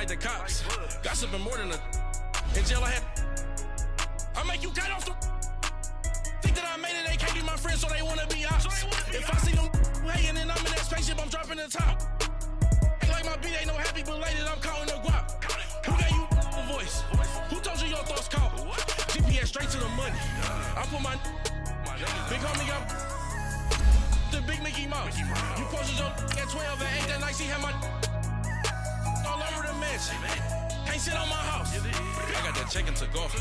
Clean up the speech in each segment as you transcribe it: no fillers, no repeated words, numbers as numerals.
like the cops. Gossiping more than a. In jail, I make you cut off the. Think that I made it, they can't be my friends, so they wanna be ops. If I see them hating and I'm in that spaceship, I'm dropping the top. Ain't like my beat, ain't no happy belated, I'm counting the guap. Who gave you a voice? Who told you your thoughts count? GPS straight to the money. I put my big homie got the big Mickey Mouse. You posted your at 12 and 8 that night, she had my all over the mansion. Can't sit on my house. I got that check into golf.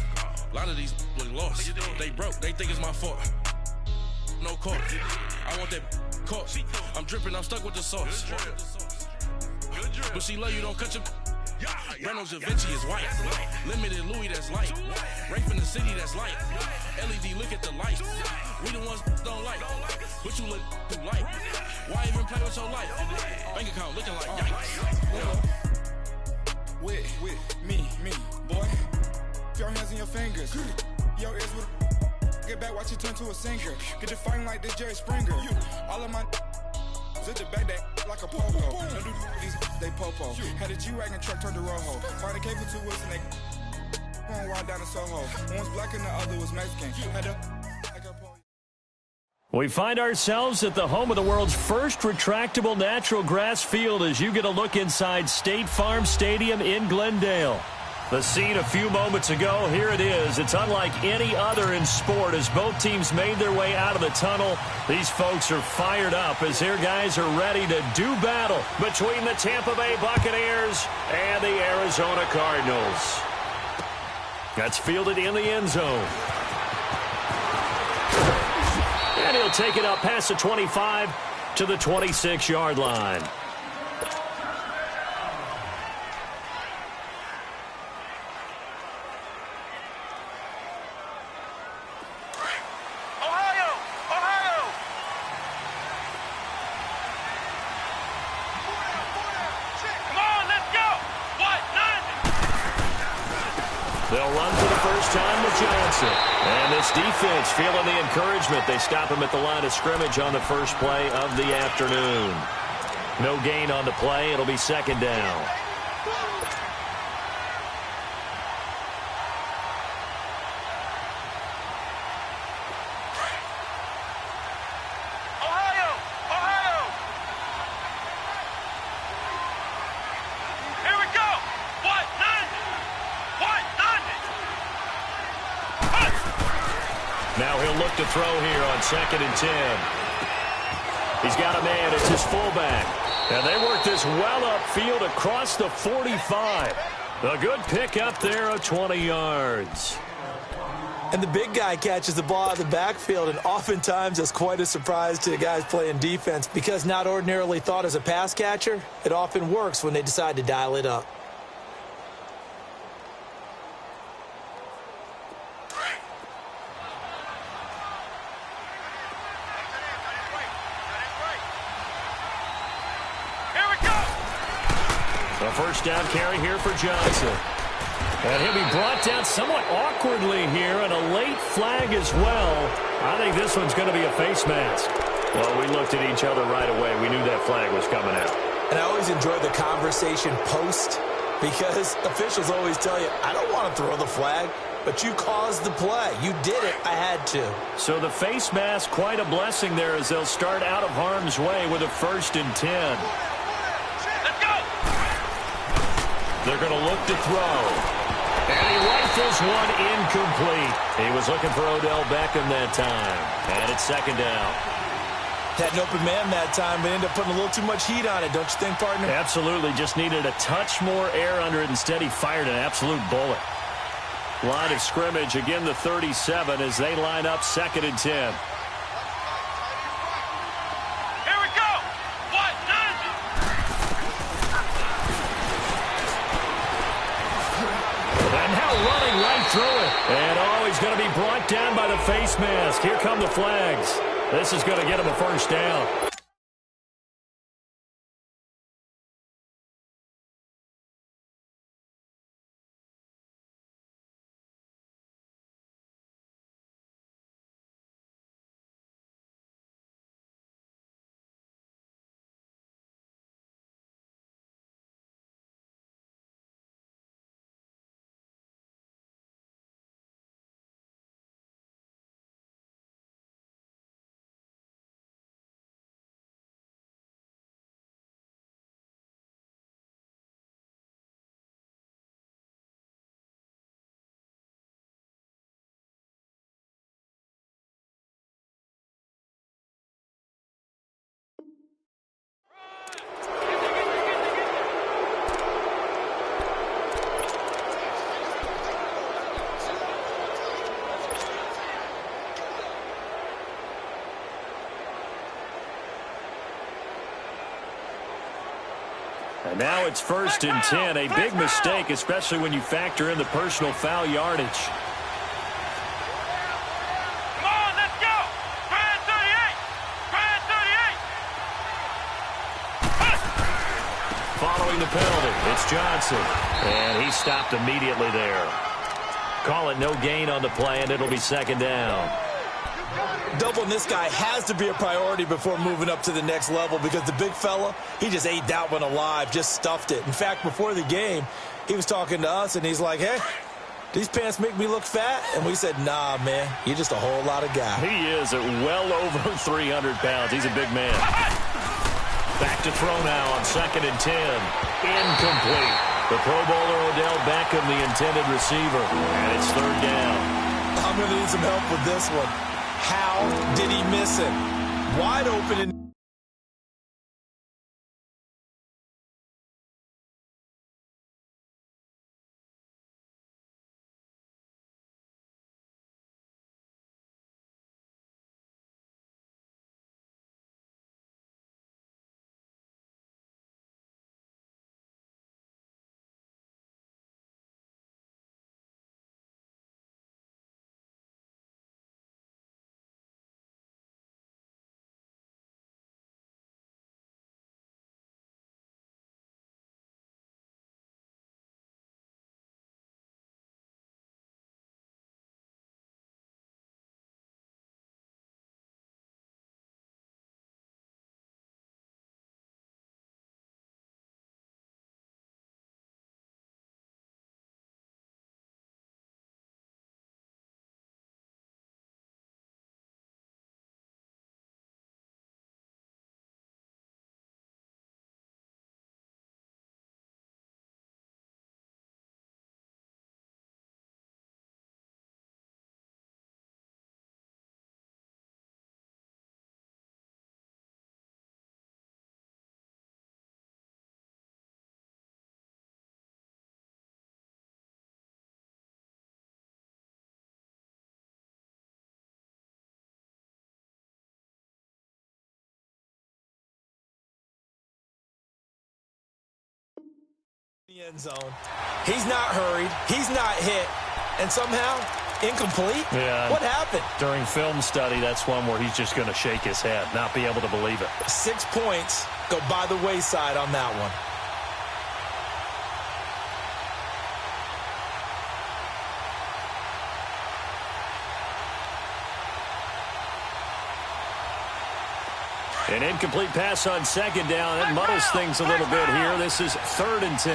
A lot of these look lost. They broke, they think it's my fault. No court. I want that court. I'm dripping, I'm stuck with the sauce. But she love you, don't cut your. Reynolds Da Vinci is white. Limited Louis, that's light. Rape in the city, that's light. LED, look at the lights. We the ones don't like. But you look too light. Why even play with your life? Bank account looking like yikes. With me, boy. Your hands in your fingers. Your ears with get back, watch you turn to a singer. Get the fighting like this Jerry Springer. All of my at the back that like a popo. Don't do these they popo. Had a G-Wagon truck turned to Rojo. Find a cable 2 wheels and they going wild down in Soho. One was black and the other was Mexican. Had a We find ourselves at the home of the world's first retractable natural grass field as you get a look inside State Farm Stadium in Glendale. The scene a few moments ago, here it is. It's unlike any other in sport as both teams made their way out of the tunnel. These folks are fired up as their guys are ready to do battle between the Tampa Bay Buccaneers and the Arizona Cardinals. That's fielded in the end zone. And he'll take it up past the 25 to the 26-yard line. They'll run for the first time with Johnson. And this defense feeling the encouragement. They stop him at the line of scrimmage on the first play of the afternoon. No gain on the play. It'll be second down. Now he'll look to throw here on 2nd and 10. He's got a man. It's his fullback. And they work this well upfield across the 45. A good pick up there of 20 yards. And the big guy catches the ball out of the backfield, and oftentimes it's quite a surprise to the guys playing defense because not ordinarily thought as a pass catcher, it often works when they decide to dial it up. A first down carry here for Johnson. And he'll be brought down somewhat awkwardly here, and a late flag as well. I think this one's going to be a face mask. Well, we looked at each other right away. We knew that flag was coming out. And I always enjoy the conversation post because officials always tell you, I don't want to throw the flag, but you caused the play. You did it. I had to. So the face mask, quite a blessing there as they'll start out of harm's way with a 1st and 10. They're going to look to throw. And he rifles one incomplete. He was looking for Odell Beckham that time. And it's 2nd down. Had an open man that time, but ended up putting a little too much heat on it, don't you think, partner? Absolutely. Just needed a touch more air under it. Instead, he fired an absolute bullet. Line of scrimmage, again, the 37 as they line up 2nd and 10. Running right through it. And he's going to be brought down by the face mask. Here come the flags. This is going to get him a first down. And now it's 1st and 10. A big mistake, especially when you factor in the personal foul yardage. Come on, let's go. Brad 38. Brad 38. Following the penalty, it's Johnson. And he stopped immediately there. Call it no gain on the play, and it'll be 2nd down. Doubling this guy has to be a priority before moving up to the next level because the big fella, he just ate that one alive, just stuffed it. In fact, before the game, he was talking to us, and he's like, hey, these pants make me look fat? And we said, nah, man, you're just a whole lot of guy. He is at well over 300 pounds. He's a big man. Back to throw now on 2nd and 10. Incomplete. The Pro Bowler Odell Beckham, the intended receiver. And it's 3rd down. I'm going to need some help with this one. How did he miss it? Wide open and the end zone. He's not hurried. He's not hit. And somehow, incomplete? Yeah. What happened? During film study, that's one where he's just going to shake his head, not be able to believe it. 6 points go by the wayside on that one. An incomplete pass on 2nd down. That muddles things a little bit here. This is 3rd and 10.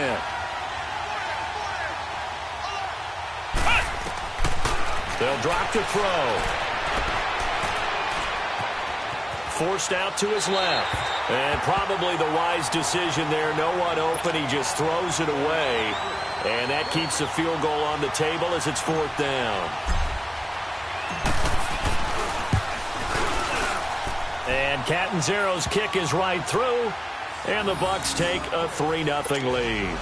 They'll drop to throw. Forced out to his left. And probably the wise decision there. No one open. He just throws it away. And that keeps the field goal on the table as it's 4th down. And Catanzaro's kick is right through, and the Bucs take a 3-0 lead.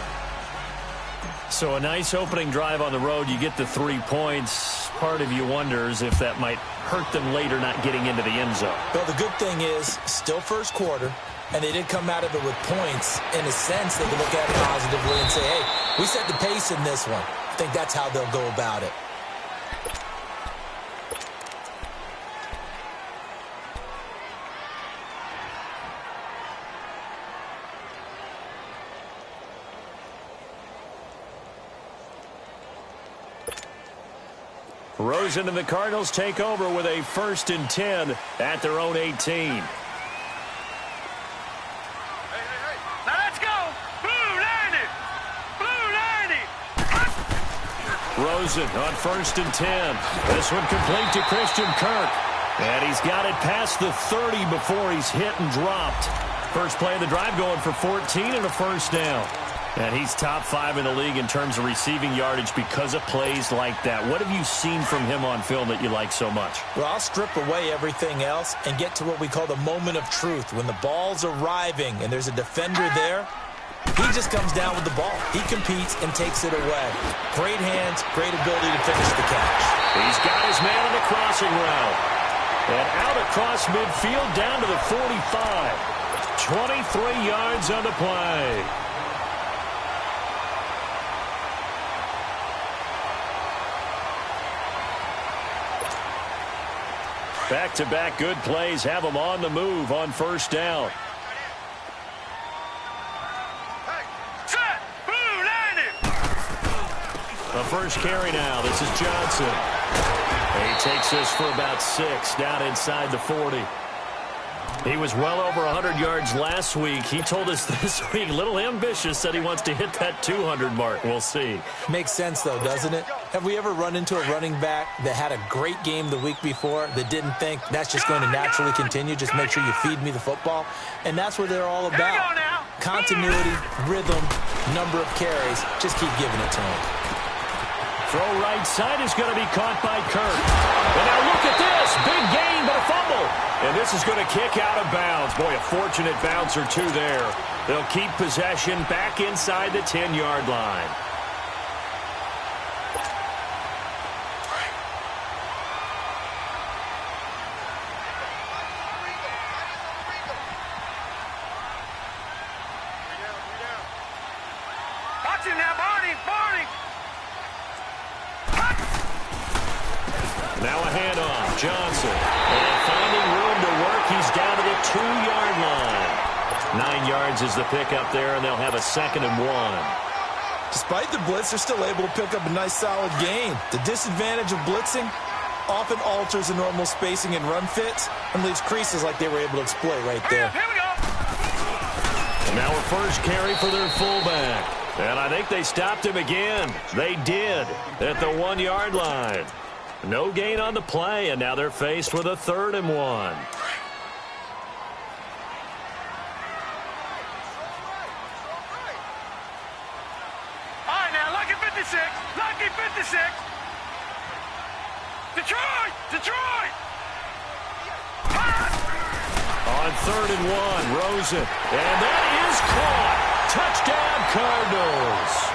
So a nice opening drive on the road. You get the 3 points. Part of you wonders if that might hurt them later not getting into the end zone. Well, the good thing is, still first quarter, and they did come out of it with points. In a sense, they can look at it positively and say, hey, we set the pace in this one. I think that's how they'll go about it. Rosen and the Cardinals take over with a 1st and 10 at their own 18. Hey. Now let's go. Blue 90. Blue 90. Rosen on 1st and 10. This one complete to Christian Kirk. And he's got it past the 30 before he's hit and dropped. First play of the drive going for 14 and a 1st down. And he's top 5 in the league in terms of receiving yardage because of plays like that. What have you seen from him on film that you like so much? Well, I'll strip away everything else and get to what we call the moment of truth. When the ball's arriving and there's a defender there, he just comes down with the ball. He competes and takes it away. Great hands, great ability to finish the catch. He's got his man on the crossing route. And out across midfield down to the 45. 23 yards on the play. Back-to-back good plays have them on the move on first down. The first carry now. This is Johnson. He takes this for about 6 down inside the 40. He was well over 100 yards last week. He told us this week, a little ambitious, said he wants to hit that 200 mark. We'll see. Makes sense, though, doesn't it? Have we ever run into a running back that had a great game the week before that didn't think that's just going to naturally continue, just make sure you feed me the football? And that's what they're all about. Continuity, rhythm, number of carries. Just keep giving it to him. Throw right side is going to be caught by Kirk. And now look at this. Big gain, but a fumble. And this is going to kick out of bounds. Boy, a fortunate bounce or two there. They'll keep possession back inside the 10-yard line. Watch him now, Barney. Now a handoff. Johnson. And finding room to work, he's down to the 2-yard line. 9 yards is the pickup there, and they'll have a 2nd and 1. Despite the blitz, they're still able to pick up a nice, solid gain. The disadvantage of blitzing often alters the normal spacing and run fits and leaves creases like they were able to exploit right there. Here we go. Now a first carry for their fullback. And I think they stopped him again. They did at the 1-yard line. No gain on the play, and now they're faced with a 3rd and 1. All right, now, lucky 56. Lucky 56. Detroit. On 3rd and 1, Rosen. And that is caught. Touchdown, Cardinals.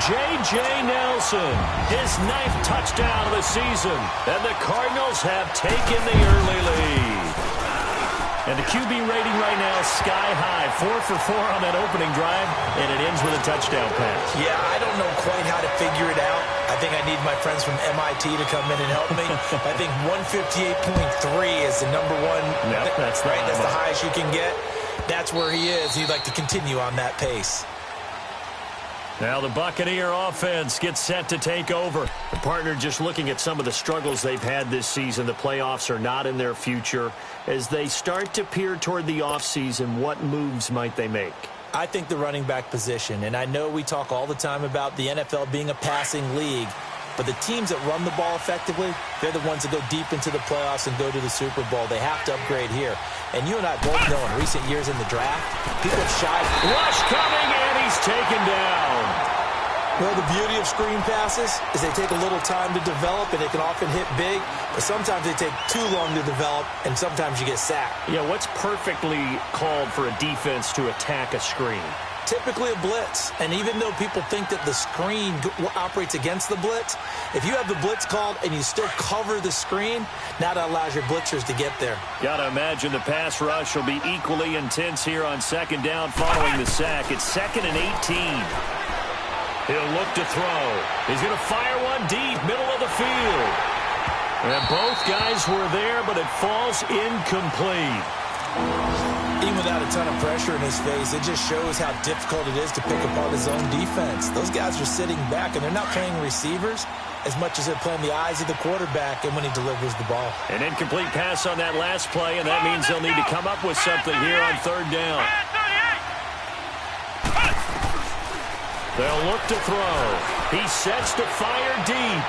J.J. Nelson, his 9th touchdown of the season. And the Cardinals have taken the early lead. And the QB rating right now is sky high. 4 for 4 on that opening drive, and it ends with a touchdown pass. Yeah, I don't know quite how to figure it out. I think I need my friends from MIT to come in and help me. I think 158.3 is the number one. Yep, that's right. That's the highest you can get. That's where he is. He'd like to continue on that pace. Now the Buccaneer offense gets set to take over. The partner just looking at some of the struggles they've had this season. The playoffs are not in their future. As they start to peer toward the offseason, what moves might they make? I think the running back position, and I know we talk all the time about the NFL being a passing league, but the teams that run the ball effectively, they're the ones that go deep into the playoffs and go to the Super Bowl. They have to upgrade here. And you and I both know in recent years in the draft, people have shied. Rush coming, and he's taken down. Well, the beauty of screen passes is they take a little time to develop, and they can often hit big, but sometimes they take too long to develop, and sometimes you get sacked. Yeah, what's perfectly called for a defense to attack a screen? Typically a blitz, and even though people think that the screen operates against the blitz, if you have the blitz called and you still cover the screen, now that allows your blitzers to get there. Got to imagine the pass rush will be equally intense here on 2nd down following the sack. It's 2nd and 18. He'll look to throw. He's going to fire one deep, middle of the field. And both guys were there, but it falls incomplete. Even without a ton of pressure in his face, it just shows how difficult it is to pick apart his own defense. Those guys are sitting back, and they're not playing receivers as much as they're playing the eyes of the quarterback and when he delivers the ball. An incomplete pass on that last play, and that means they'll need to come up with something here on 3rd down. They'll look to throw. He sets to fire deep.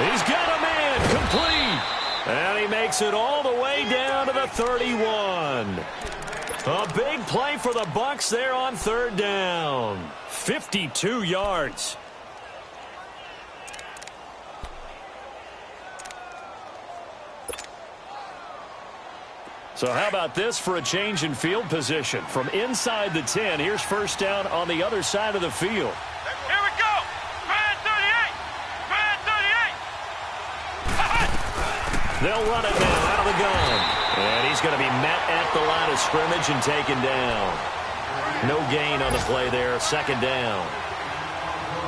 He's got a man complete. And he makes it all the way down to the 31. A big play for the Bucs there on 3rd down. 52 yards. So how about this for a change in field position? From inside the 10, here's 1st down on the other side of the field. Here we go. Man 38. Man 38. They'll run it now out of the gun. And he's going to be met at the line of scrimmage and taken down. No gain on the play there. 2nd down.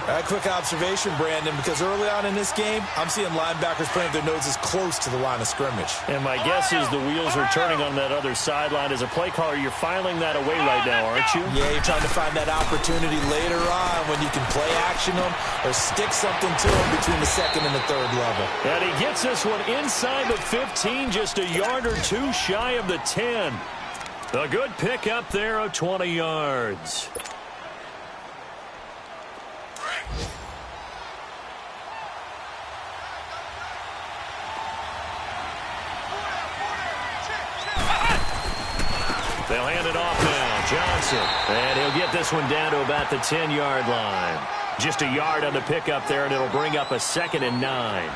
A quick observation, Brandon, because early on in this game, I'm seeing linebackers playing their noses close to the line of scrimmage. And my guess is the wheels are turning on that other sideline. As a play caller, you're filing that away right now, aren't you? Yeah, you're trying to find that opportunity later on when you can play action them or stick something to them between the second and the third level. And he gets this one inside the 15, just a yard or two shy of the 10. A good pick up there of 20 yards. They'll hand it off now. Johnson. And he'll get this one down to about the 10-yard line. Just a yard on the pickup there, and it'll bring up a 2nd and 9.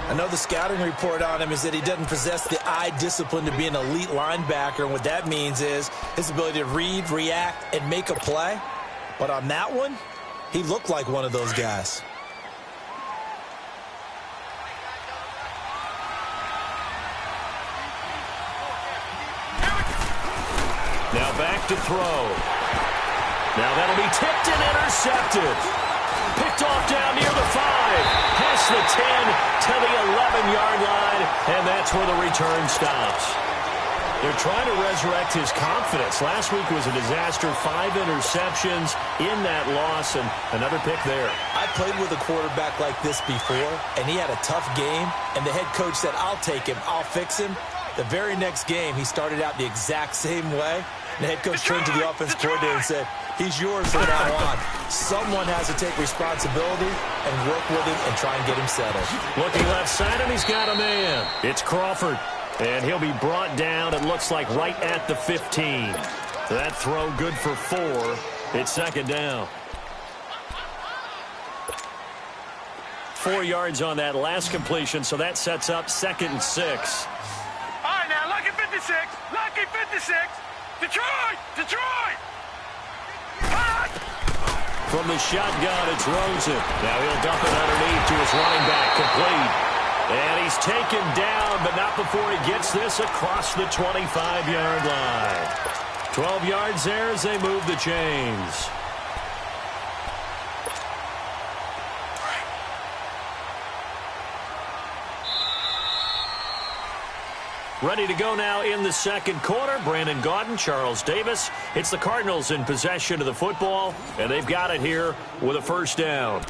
Another scouting report on him is that he doesn't possess the eye discipline to be an elite linebacker. And what that means is his ability to read, react, and make a play. But on that one, he looked like one of those guys. Now back to throw. Now that'll be tipped and intercepted. Picked off down near the 5. Past the 10 to the 11-yard line. And that's where the return stops. They're trying to resurrect his confidence. Last week was a disaster. 5 interceptions in that loss. And another pick there. I played with a quarterback like this before, and he had a tough game. And the head coach said, I'll take him. I'll fix him. The very next game, he started out the exact same way. The head coach turned to the offense coordinator and said, he's yours from now on. Someone has to take responsibility and work with him and try and get him settled. Looking left side, and he's got a man. It's Crawford. And he'll be brought down, it looks like, right at the 15. That throw good for 4. It's 2nd down. 4 yards on that last completion, so that sets up 2nd and 6. All right, now, lucky 56. Lucky 56. Detroit! Detroit! From the shotgun, it's Rosen. Now he'll dump it underneath to his running back, complete. And he's taken down, but not before he gets this across the 25-yard line. 12 yards there as they move the chains. Ready to go now in the second quarter. Brandon Gaudin, Charles Davis. It's the Cardinals in possession of the football, and they've got it here with a first down.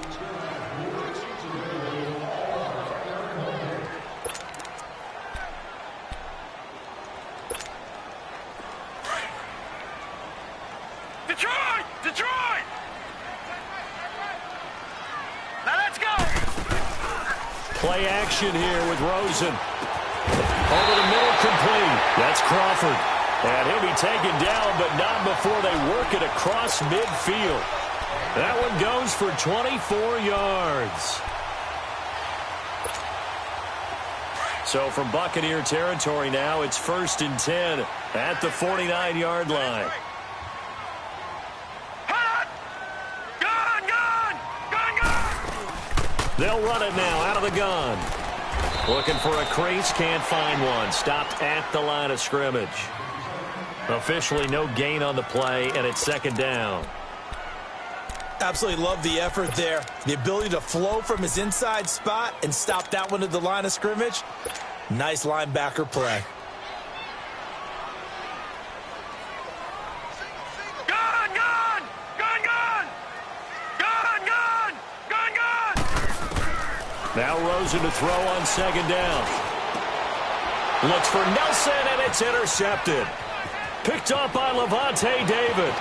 Detroit! Detroit! Now let's go! Play action here with Rosen. Over the middle, complete. That's Crawford. And he'll be taken down, but not before they work it across midfield. That one goes for 24 yards. So from Buccaneer territory now, it's 1st and 10 at the 49-yard line. Hot! Gun! Gun! Gun! Gun! They'll run it now out of the gun. Looking for a crease, can't find one. Stopped at the line of scrimmage. Officially no gain on the play, and it's 2nd down. Absolutely love the effort there. The ability to flow from his inside spot and stop that one at the line of scrimmage. Nice linebacker play. Gun! Gun! Gun! Gun! Gun! Gun! Gun! Gun! Now Rosen to throw on 2nd down. Looks for Nelson, and it's intercepted. Picked up by Levante David.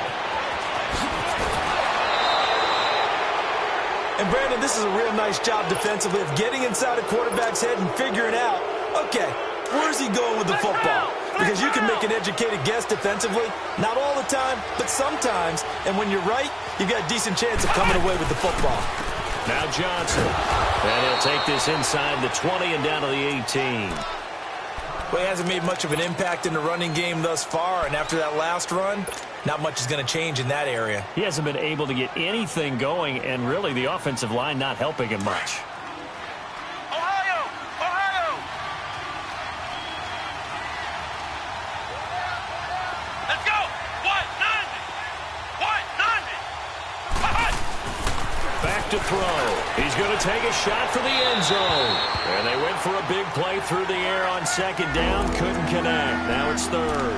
And Brandon, this is a real nice job defensively of getting inside a quarterback's head and figuring out, okay, where's he going with the football? Because you can make an educated guess defensively, not all the time, but sometimes. And when you're right, you've got a decent chance of coming away with the football. Now Johnson. And he'll take this inside the 20 and down to the 18. Well, he hasn't made much of an impact in the running game thus far, and after that last run, not much is going to change in that area. He hasn't been able to get anything going, and really the offensive line not helping him much. Ohio! Ohio! Let's go! What? 90! What? 90! Back to to throw. He's going to take a shot for the end zone. And they went for a big play through the air on second down. Couldn't connect. Now it's third.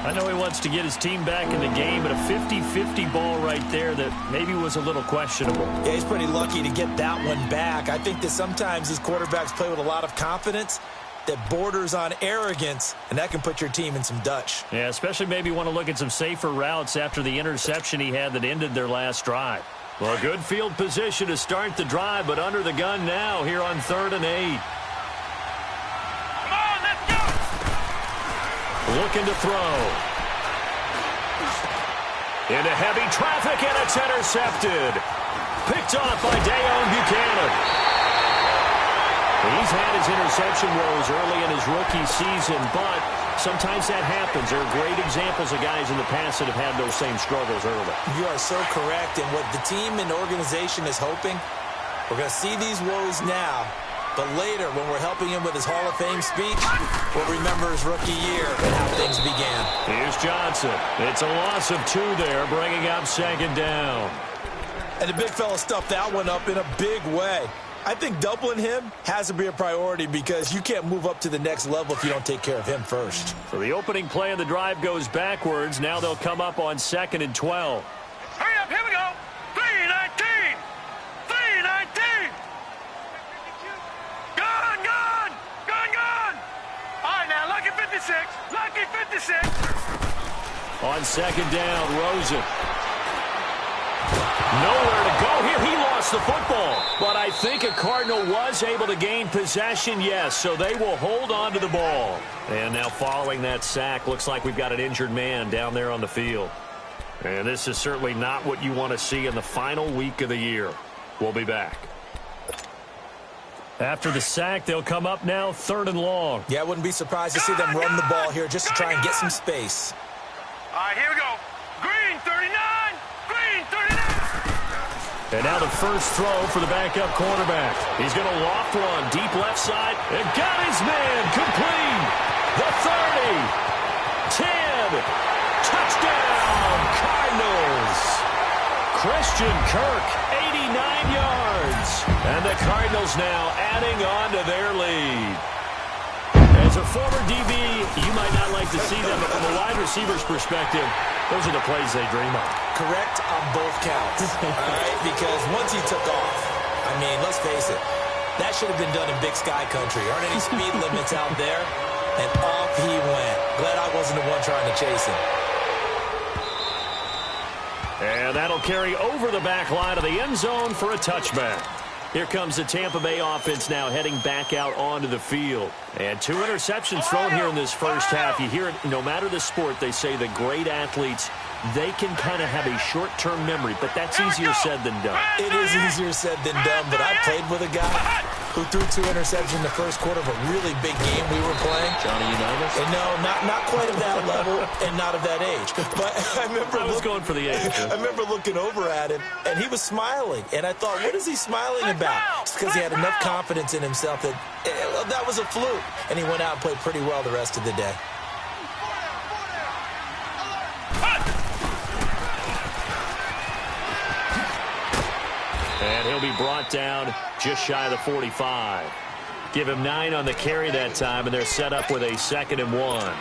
I know he wants to get his team back in the game, but a 50-50 ball right there that maybe was a little questionable. Yeah, he's pretty lucky to get that one back. I think that sometimes these quarterbacks play with a lot of confidence that borders on arrogance, and that can put your team in some Dutch. Yeah, especially maybe want to look at some safer routes after the interception he had that ended their last drive. Well, good field position to start the drive, but under the gun now here on 3rd and 8. Come on, let's go! Looking to throw. Into heavy traffic, and it's intercepted. Picked off by Dayon Buchanan. He's had his interception woes early in his rookie season, but sometimes that happens. There are great examples of guys in the past that have had those same struggles early. You are so correct, and what the team and organization is hoping, we're going to see these woes now, but later when we're helping him with his Hall of Fame speech, we'll remember his rookie year and how things began. Here's Johnson. It's a loss of 2 there, bringing up second down. And the big fella stuffed that one up in a big way. I think doubling him has to be a priority because you can't move up to the next level if you don't take care of him first. So the opening play of the drive goes backwards. Now they'll come up on 2nd and 12. Hurry up, here we go! 3-19! 3-19! Gone, gone! Gone, gone! All right, now, lucky 56! Lucky 56! On second down, Rosen. Nowhere to go here. He lost the football. But I think a Cardinal was able to gain possession, yes, so they will hold on to the ball. And now following that sack, looks like we've got an injured man down there on the field. And this is certainly not what you want to see in the final week of the year. We'll be back. After the sack, they'll come up now 3rd and long. Yeah, I wouldn't be surprised to see them run the ball here just to try and get some space. All right, here we go. Green, 39! Green, 39! And now the first throw for the backup quarterback. He's going to loft one deep left side. And got his man complete. The 30. 10. Touchdown, Cardinals. Christian Kirk, 89 yards. And the Cardinals now adding on to their lead. As a former DB, you might not like to see them, but from a wide receiver's perspective, those are the plays they dream of. Correct on both counts, all right? Because once he took off, I mean, let's face it, that should have been done in Big Sky Country. Aren't any speed limits out there? And off he went. Glad I wasn't the one trying to chase him. And that'll carry over the back line of the end zone for a touchback. Here comes the Tampa Bay offense now heading back out onto the field. And 2 interceptions thrown here in this first half. You hear it, no matter the sport, they say the great athletes, they can kind of have a short-term memory, but that's easier said than done. It is easier said than done, but I played with a guy who threw 2 interceptions in the first quarter of a really big game we were playing. Johnny Unitas? And no, not quite at that level and not of that age. But I remember I was going for the age. I remember looking over at him, and he was smiling. And I thought, what is he smiling about? It's because he had enough confidence in himself that that was a fluke. And he went out and played pretty well the rest of the day. And he'll be brought down just shy of the 45. Give him 9 on the carry that time, and they're set up with a 2nd and 1.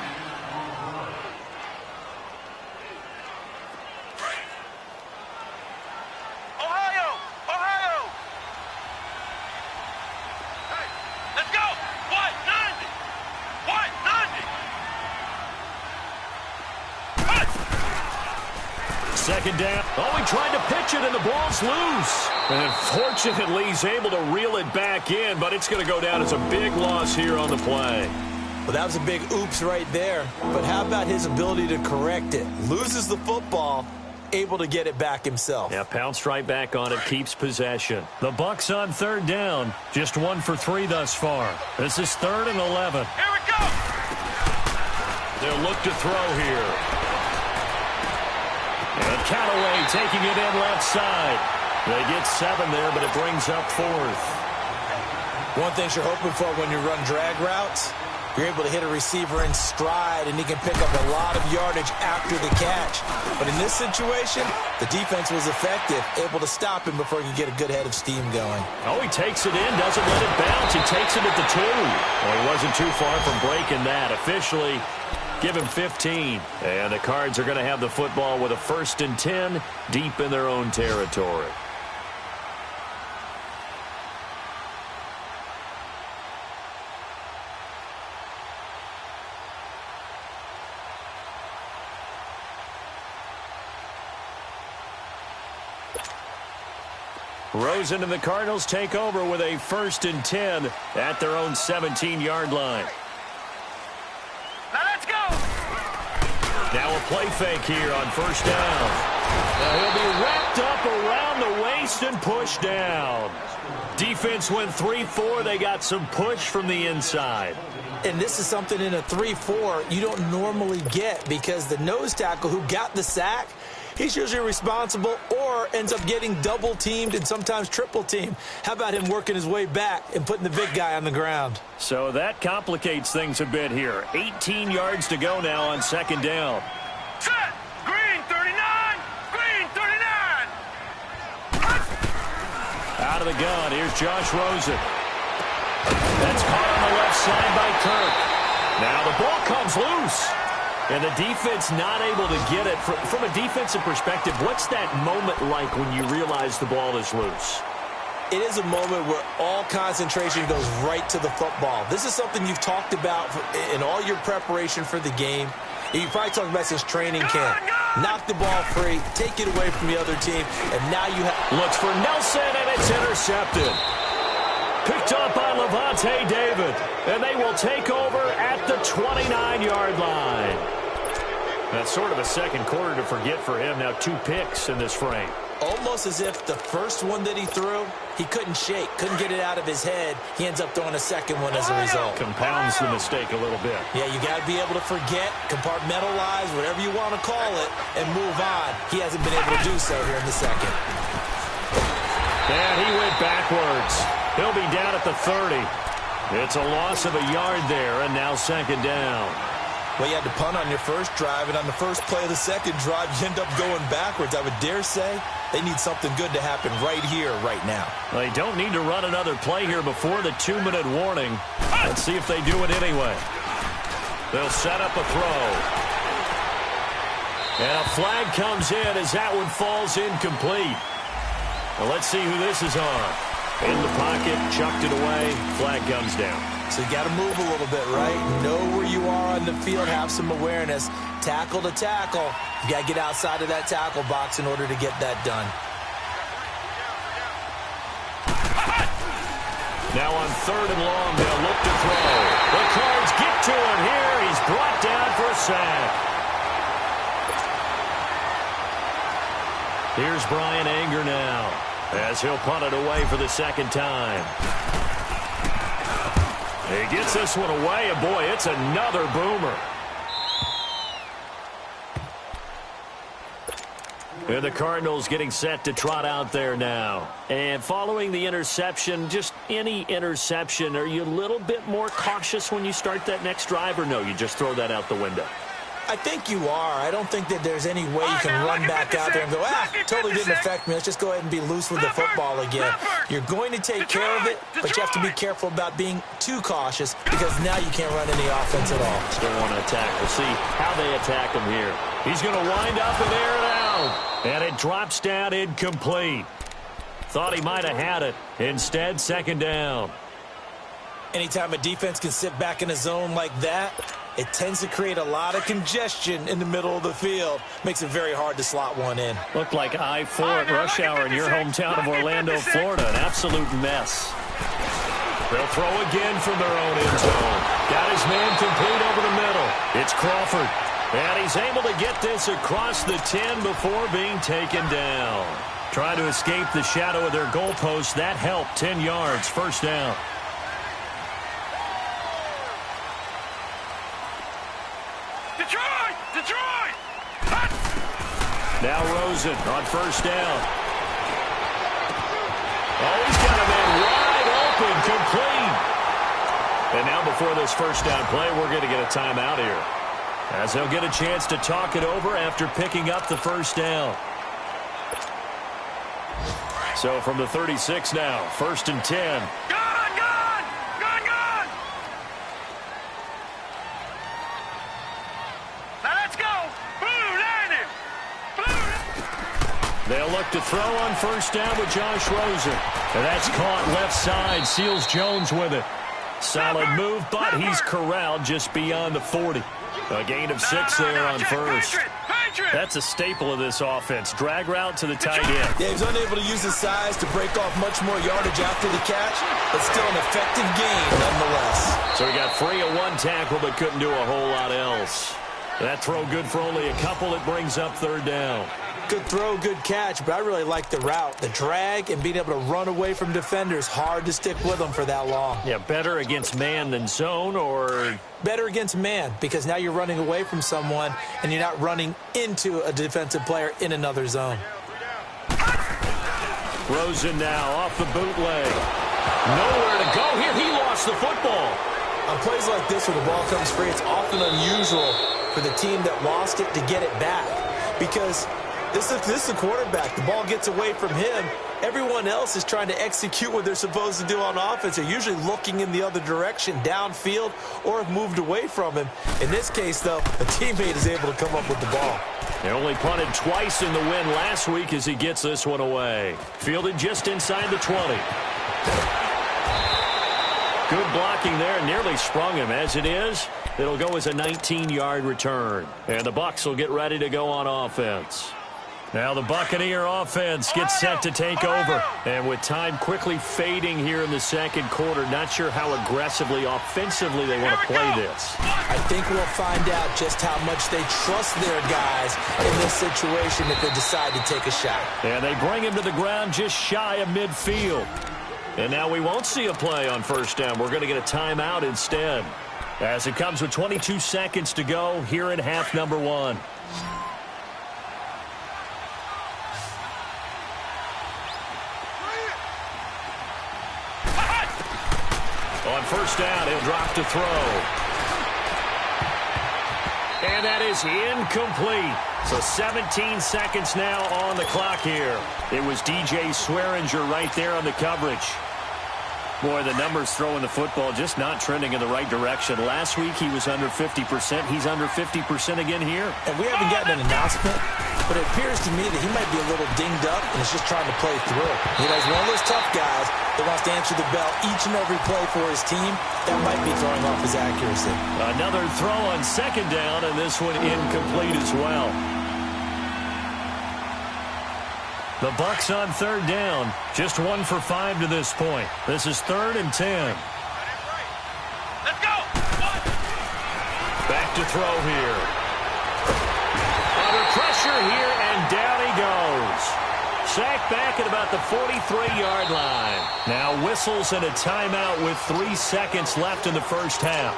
Second down. Oh, he tried to pitch it, and the ball's loose. And fortunately, he's able to reel it back in, but it's going to go down as a big loss here on the play. Well, that was a big oops right there. But how about his ability to correct it? Loses the football, able to get it back himself. Yeah, pounced right back on it, keeps possession. The Bucs on 3rd down. Just 1 for 3 thus far. This is 3rd and 11. Here we go! They'll look to throw here. And Callaway taking it in left side. They get 7 there, but it brings up 4th. One thing you're hoping for when you run drag routes, You're able to hit a receiver in stride, and he can pick up a lot of yardage after the catch. But in this situation, the defense was effective, able to stop him before he could get a good head of steam going. Oh, he takes it in, doesn't let it bounce. He takes it at the 2. Well, he wasn't too far from breaking that. Officially, give him 15. And the Cards are going to have the football with a 1st and 10 deep in their own territory. Rosen and the Cardinals take over with a 1st and 10 at their own 17-yard line. Now let's go. Now a play fake here on 1st down. Now he'll be wrapped up around the waist and pushed down. Defense went 3-4. They got some push from the inside. And this is something in a 3-4 you don't normally get, because the nose tackle who got the sack, he's usually responsible or ends up getting double-teamed and sometimes triple-teamed. How about him working his way back and putting the big guy on the ground? So that complicates things a bit here. 18 yards to go now on 2nd down. Set. Green 39. Green 39. Out of the gun, here's Josh Rosen. That's caught on the left side by Kirk. Now the ball comes loose. And the defense not able to get it. From a defensive perspective, what's that moment like when you realize the ball is loose? It is a moment where all concentration goes right to the football. This is something you've talked about in all your preparation for the game. You probably talked about since training camp. Knock the ball free, take it away from the other team, and now you have... Looks for Nelson, and it's intercepted. Picked up by Levante David, and they will take over at the 29-yard line. That's sort of a second quarter to forget for him. Now 2 picks in this frame. Almost as if the first one that he threw, he couldn't shake, couldn't get it out of his head. He ends up throwing a second one as a result. Compounds the mistake a little bit. Yeah, you got to be able to forget, compartmentalize, whatever you want to call it, and move on. He hasn't been able to do so here in the second. And he went backwards. He'll be down at the 30. It's a loss of a yard there, and now 2nd down. Well, you had to punt on your first drive, and on the first play of the second drive, you end up going backwards. I would dare say they need something good to happen right here, right now. They don't need to run another play here before the 2-minute warning. Let's see if they do it anyway. They'll set up a throw. And a flag comes in as that one falls incomplete. Well, let's see who this is on. In the pocket, chucked it away, flag comes down. So you got to move a little bit, right? Know where you are on the field, have some awareness. Tackle to tackle. You got to get outside of that tackle box in order to get that done. Now on 3rd and long, they'll look to throw. The Cards get to him here. He's brought down for a sack. Here's Brian Anger now, as he'll punt it away for the 2nd time. He gets this one away, and boy, it's another boomer. And the Cardinals getting set to trot out there now. And following the interception, just any interception, are you a little bit more cautious when you start that next drive, or no, you just throw that out the window? I think you are. I don't think that there's any way you can run back out there and go, totally didn't affect me. Let's just go ahead and be loose with the football again. You're going to take care of it, but you have to be careful about being too cautious, because now you can't run any offense at all. Still want to attack. We'll see how they attack him here. He's going to wind up and air it out. And it drops down incomplete. Thought he might have had it. Instead, 2nd down. Anytime a defense can sit back in a zone like that, it tends to create a lot of congestion in the middle of the field. Makes it very hard to slot one in. Looked like I-4 at rush hour in your hometown of Orlando, Florida. An absolute mess. They'll throw again from their own end zone. Got his man complete over the middle. It's Crawford. And he's able to get this across the 10 before being taken down. Trying to escape the shadow of their goalpost. That helped. 10 yards. 1st down. Detroit! Now Rosen on 1st down. Oh, he's got a man wide open, complete. And now before this first down play, we're going to get a timeout here, as they'll get a chance to talk it over after picking up the first down. So from the 36 now, 1st and 10. Gone! Now let's go! Blue landing! They'll look to throw on first down with Josh Rosen. And that's caught left side. Seals Jones with it. Solid move, but he's corralled just beyond the 40. A gain of 6 there on first. That's a staple of this offense. Drag route to the tight end. Yeah, he's unable to use his size to break off much more yardage after the catch, but still an effective gain nonetheless. So he got free of one tackle, but couldn't do a whole lot else. That throw good for only a couple. It brings up 3rd down. Good throw, good catch, but I really like the route. The drag and being able to run away from defenders, hard to stick with them for that long. Yeah, better against man than zone, or? Better against man, because now you're running away from someone and you're not running into a defensive player in another zone. Rosen now off the bootleg. Nowhere to go here. He lost the football. On plays like this where the ball comes free, it's often unusual for the team that lost it to get it back, because this is the quarterback. The ball gets away from him. Everyone else is trying to execute what they're supposed to do on offense. They're usually looking in the other direction, downfield, or have moved away from him. In this case, though, a teammate is able to come up with the ball. They only punted twice in the win last week as he gets this one away. Fielded just inside the 20. Good blocking there. Nearly sprung him. As it is, it'll go as a 19-yard return. And the Bucs will get ready to go on offense. Now the Buccaneer offense gets set to take over. And with time quickly fading here in the second quarter, not sure how aggressively, offensively they want to play this. I think we'll find out just how much they trust their guys in this situation if they decide to take a shot. And they bring him to the ground just shy of midfield. And now we won't see a play on first down. We're going to get a timeout instead, as it comes with 22 seconds to go here in half number 1. On first down, he'll drop to throw. And that is incomplete. So 17 seconds now on the clock here. It was DJ Swearinger right there on the coverage. Boy, the numbers throwing the football just not trending in the right direction. Last week he was under 50%. He's under 50% again here. And we haven't gotten an announcement, but it appears to me that he might be a little dinged up and is just trying to play through. You know, he's one of those tough guys that wants to answer the bell each and every play for his team. That might be throwing off his accuracy. Another throw on second down, and this one incomplete as well. The Bucs on third down, just 1 for 5 to this point. This is 3rd and 10. Let's go! Back to throw here. Under pressure here, and down he goes. Sacked back at about the 43-yard line. Now whistles and a timeout with 3 seconds left in the first half.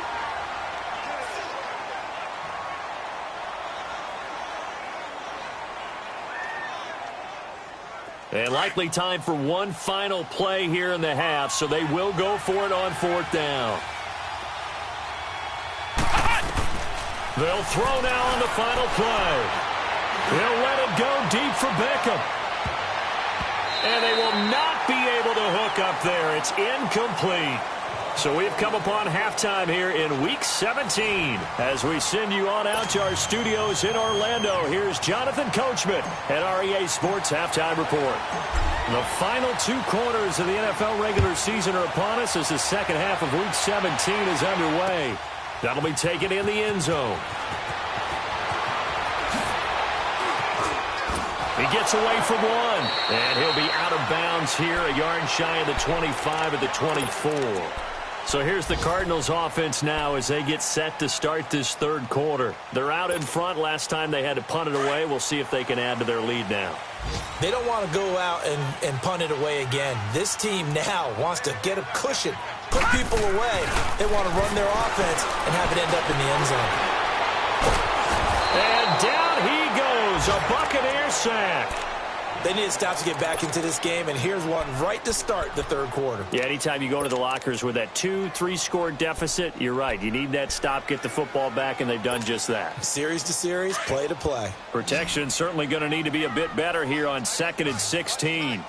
And likely time for one final play here in the half, so they will go for it on 4th down. They'll throw now on the final play. They'll let it go deep for Beckham. And they will not be able to hook up there. It's incomplete. So we've come upon halftime here in Week 17. As we send you on out to our studios in Orlando, here's Jonathan Coachman at REA Sports Halftime Report. The final 2 quarters of the NFL regular season are upon us as the second half of Week 17 is underway. That'll be taken in the end zone. He gets away from one, and he'll be out of bounds here, a yard shy of the 25 at the 24. So here's the Cardinals offense now as they get set to start this third quarter. They're out in front. Last time they had to punt it away. We'll see if they can add to their lead now. They don't want to go out and punt it away again. This team now wants to get a cushion, put people away. They want to run their offense and have it end up in the end zone. And down he goes, a Buccaneer sack. They need a stop to get back into this game, and here's one right to start the third quarter. Yeah, anytime you go to the lockers with that 2-3 score deficit, you're right. You need that stop, get the football back, and they've done just that. Series to series, play to play. Protection certainly going to need to be a bit better here on 2nd and 16.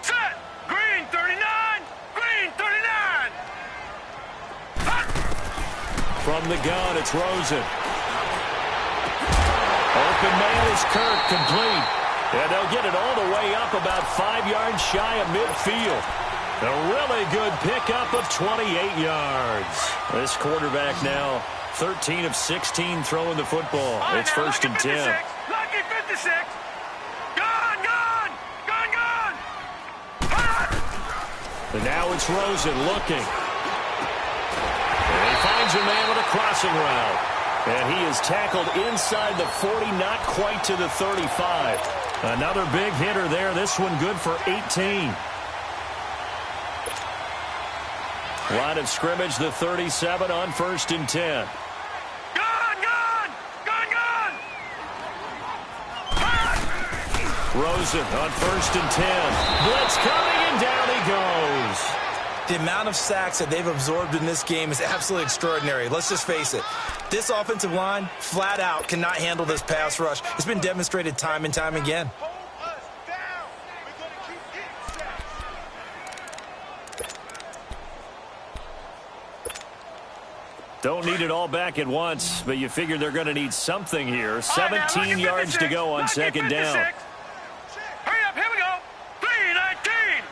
Set! Green 39! Green 39! From the gun, it's Rosen. Open man is Kirk, complete. And they'll get it all the way up about 5 yards shy of midfield. A really good pickup of 28 yards. This quarterback now 13 of 16 throwing the football. It's 1st and 10. Lucky 56! Gone! Gone! Gone! Gone! And now it's Rosen looking. And he finds a man with a crossing route. And he is tackled inside the 40, not quite to the 35. Another big hitter there. This one good for 18. Line of scrimmage, the 37 on 1st and 10. Gone! Gone! Gone! Gone! Rosen on 1st and 10. Blitz coming, and down he goes. The amount of sacks that they've absorbed in this game is absolutely extraordinary. Let's just face it. This offensive line, flat out, cannot handle this pass rush. It's been demonstrated time and time again. Don't need it all back at once, but you figure they're going to need something here. 17 yards to go on 2nd down. Hurry up, here we go. 3-19.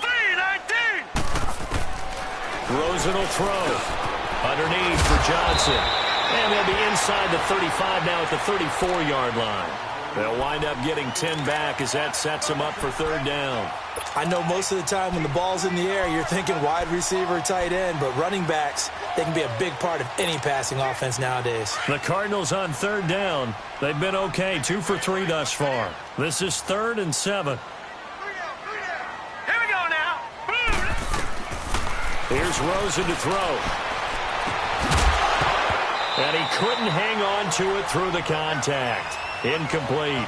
3-19. Rosen will throw. Underneath for Johnson. And they'll be inside the 35 now at the 34-yard line. They'll wind up getting 10 back as that sets them up for 3rd down. I know most of the time when the ball's in the air, you're thinking wide receiver, tight end, but running backs, they can be a big part of any passing offense nowadays. The Cardinals on 3rd down. They've been okay, 2 for 3 thus far. This is 3rd and 7. Here we go now. Here's Rosen to throw. And he couldn't hang on to it through the contact. Incomplete.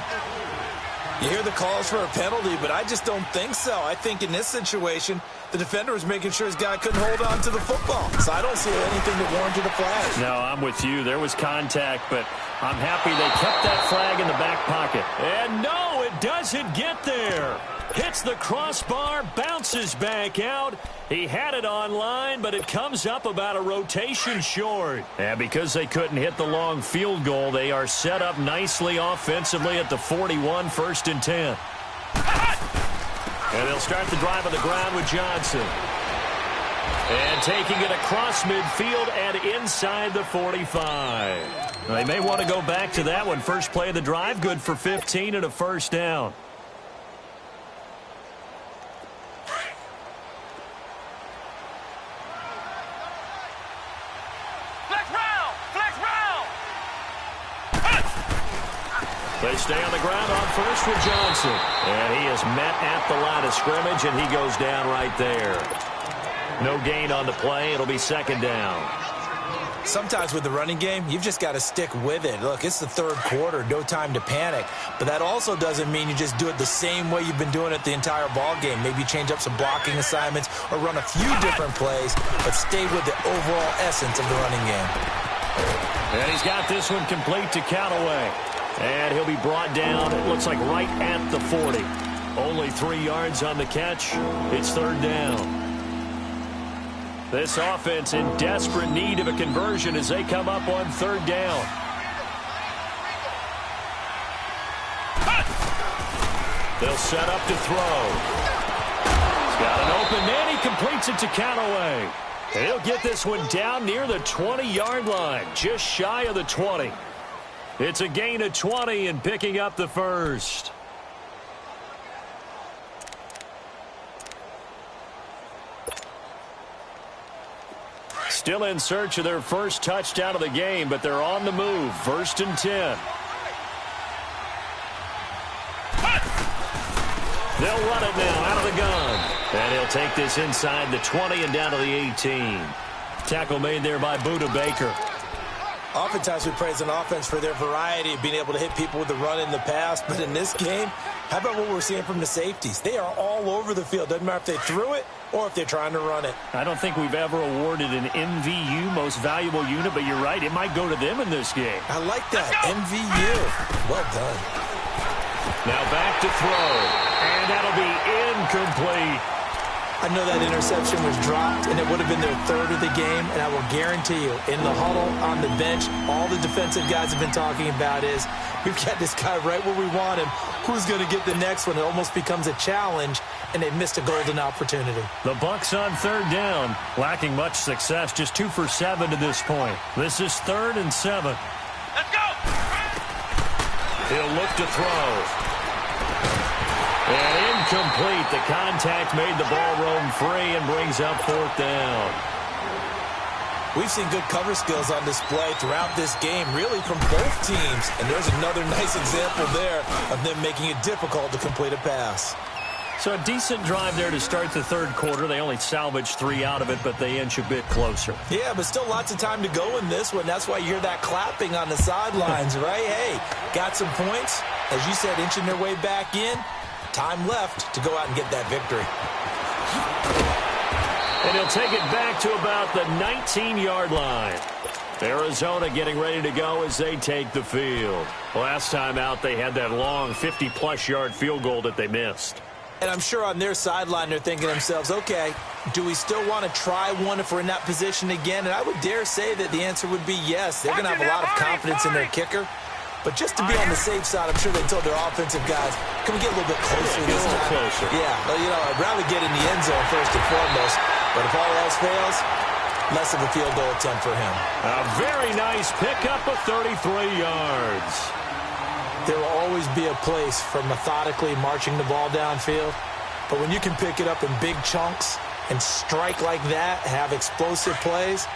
You hear the calls for a penalty, but I just don't think so. I think in this situation, the defender was making sure his guy couldn't hold on to the football. So I don't see anything that warranted a flag. No, I'm with you. There was contact, but I'm happy they kept that flag in the back pocket. And no, it doesn't get there. Hits the crossbar, bounces back out. He had it on line, but it comes up about a rotation short. And because they couldn't hit the long field goal, they are set up nicely offensively at the 41, 1st and 10. And they'll start the drive on the ground with Johnson. And taking it across midfield and inside the 45. They may want to go back to that one. First play of the drive, good for 15 and a 1st down. They stay on the ground on 1st with Johnson. And he is met at the line of scrimmage, and he goes down right there. No gain on the play. It'll be 2nd down. Sometimes with the running game, you've just got to stick with it. Look, it's the 3rd quarter, no time to panic. But that also doesn't mean you just do it the same way you've been doing it the entire ball game. Maybe change up some blocking assignments or run a few different plays, but stay with the overall essence of the running game. And he's got this one complete to Callaway. And he'll be brought down, it looks like right at the 40. Only 3 yards on the catch. It's 3rd down. This offense in desperate need of a conversion as they come up on 3rd down. They'll set up to throw. He's got an open man. He completes it to Callaway. And he'll get this one down near the 20-yard line, just shy of the 20. It's a gain of 20 and picking up the 1st. Still in search of their first touchdown of the game, but they're on the move. 1st and 10. They'll run it now out of the gun. And he'll take this inside the 20 and down to the 18. Tackle made there by Buda Baker. Oftentimes we praise an offense for their variety of being able to hit people with the run in the pass, but in this game, how about what we're seeing from the safeties? They are all over the field. Doesn't matter if they threw it or if they're trying to run it. I don't think we've ever awarded an MVU, most valuable unit, but you're right, it might go to them in this game. I like that, MVU. Well done. Now back to throw, and that'll be incomplete. I know that interception was dropped, and it would have been their third of the game, and I will guarantee you, in the huddle, on the bench, all the defensive guys have been talking about is, we've got this guy right where we want him. Who's going to get the next one? It almost becomes a challenge, and they missed a golden opportunity. The Bucs on third down, lacking much success, just 2 for 7 to this point. This is 3rd and 7. Let's go! He'll look to throw. And incomplete. The contact made the ball roam free and brings up 4th down. We've seen good cover skills on display throughout this game, really from both teams. And there's another nice example there of them making it difficult to complete a pass. So a decent drive there to start the third quarter. They only salvaged 3 out of it, but they inch a bit closer. Yeah, but still lots of time to go in this one. That's why you hear that clapping on the sidelines, right? Hey, got some points. As you said, inching their way back in. Time left to go out and get that victory. And he'll take it back to about the 19-yard line. Arizona getting ready to go as they take the field. Last time out, they had that long 50-plus-yard field goal that they missed. And I'm sure on their sideline, they're thinking to themselves, okay, do we still want to try one if we're in that position again? And I would dare say that the answer would be yes. They're going to have a lot of confidence in their kicker. But just to be on the safe side, I'm sure they told their offensive guys, can we get a little bit closer this time? Closer. Yeah, well, you know, I'd rather get in the end zone first and foremost. But if all else fails, less of a field goal attempt for him. A very nice pickup of 33 yards. There will always be a place for methodically marching the ball downfield. But when you can pick it up in big chunks and strike like that, have explosive plays,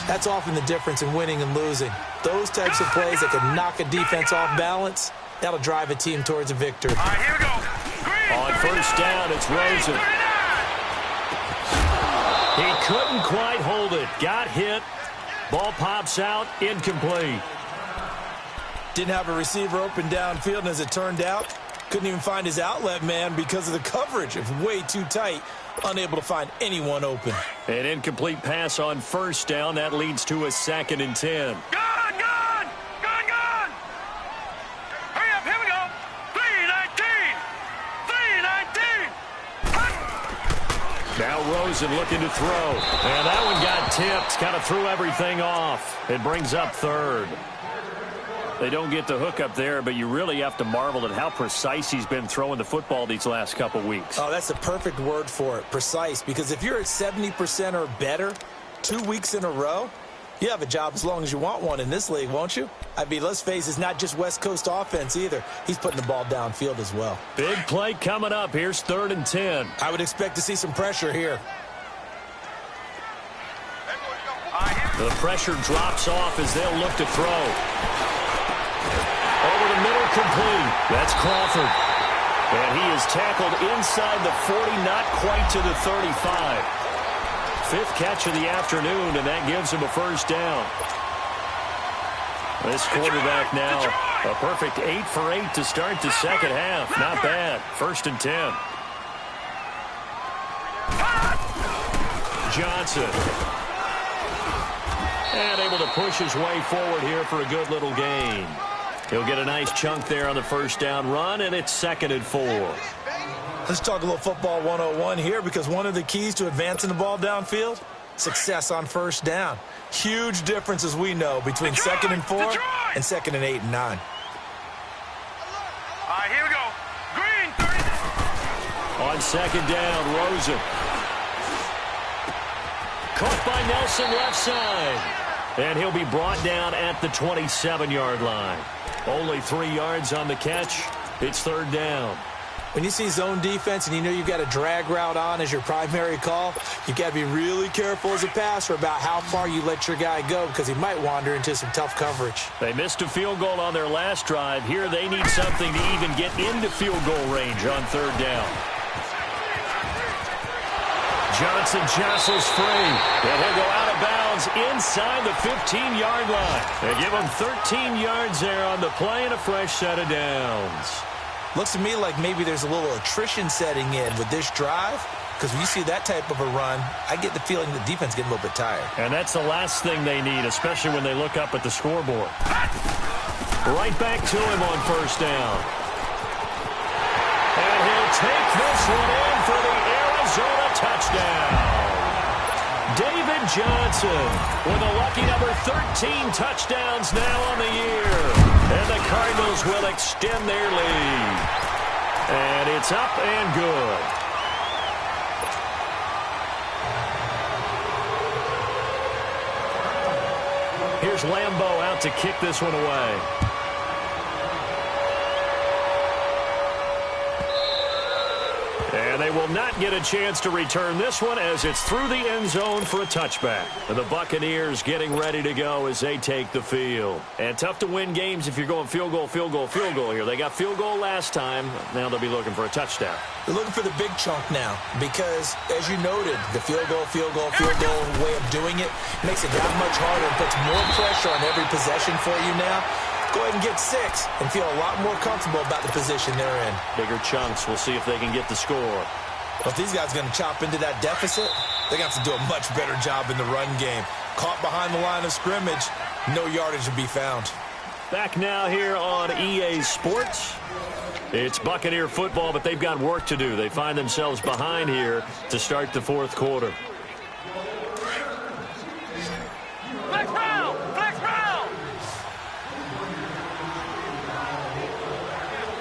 that's often the difference in winning and losing. Those types of plays that can knock a defense off balance, that'll drive a team towards a victory. All right, here we go. On first down, it's Rosen. He couldn't quite hold it. Got hit. Ball pops out. Incomplete. Didn't have a receiver open downfield, and as it turned out, couldn't even find his outlet man because of the coverage. It was way too tight. Unable to find anyone open. An incomplete pass on first down. That leads to a 2nd and 10. Gone! Hurry up, here we go. 3-19. Now Rosen looking to throw. And that one got tipped. Kind of threw everything off. It brings up 3rd. They don't get the hook up there, but you really have to marvel at how precise he's been throwing the football these last couple weeks. Oh, that's the perfect word for it, precise. Because if you're at 70% or better 2 weeks in a row, you have a job as long as you want one in this league, won't you? I mean, let's face it, it's not just West Coast offense either. He's putting the ball downfield as well. Big play coming up. Here's 3rd and 10. I would expect to see some pressure here. The pressure drops off as they'll look to throw. Over the middle, complete. That's Crawford. And he is tackled inside the 40, not quite to the 35. 5th catch of the afternoon, and that gives him a first down. This quarterback now, a perfect 8 for 8 to start the second half. Not bad. 1st and 10. Johnson. And able to push his way forward here for a good little gain. He'll get a nice chunk there on the first down run, and it's 2nd and 4. Let's talk a little football 101 here, because one of the keys to advancing the ball downfield, success on first down. Huge difference, as we know, between 2nd and 4 and 2nd and 8 and 9. All right, here we go. Green, 30. On 2nd down, Rosen. Caught by Nelson left side. And he'll be brought down at the 27-yard line. Only 3 yards on the catch. It's 3rd down. When you see zone defense and you know you've got a drag route on as your primary call, you've got to be really careful as a passer about how far you let your guy go, because he might wander into some tough coverage. They missed a field goal on their last drive. Here they need something to even get into field goal range on 3rd down. Johnson jostles free, and he'll go out of bounds inside the 15-yard line. They give him 13 yards there on the play and a fresh set of downs. Looks to me like maybe there's a little attrition setting in with this drive, because when you see that type of a run, I get the feeling the defense getting a little bit tired. And that's the last thing they need, especially when they look up at the scoreboard. Right back to him on first down. And he'll take this one in for the Arizona touchdown. David Johnson with a lucky number 13 touchdowns now on the year. And the Cardinals will extend their lead. And it's up and good. Here's Lambeau out to kick this one away. And they will not get a chance to return this one as it's through the end zone for a touchback. And the Buccaneers getting ready to go as they take the field. And tough to win games if you're going field goal, field goal, field goal here. They got field goal last time. Now they'll be looking for a touchdown. They're looking for the big chunk now because, as you noted, the field goal way of doing it makes it that much harder and puts more pressure on every possession for you now. Go ahead and get 6 and feel a lot more comfortable about the position they're in. Bigger chunks. We'll see if they can get the score. Well, if these guys are going to chop into that deficit, they're going to have to do a much better job in the run game. Caught behind the line of scrimmage, no yardage to be found. Back now here on EA Sports. It's Buccaneer football, but they've got work to do. They find themselves behind here to start the fourth quarter. Flex round! Flex round!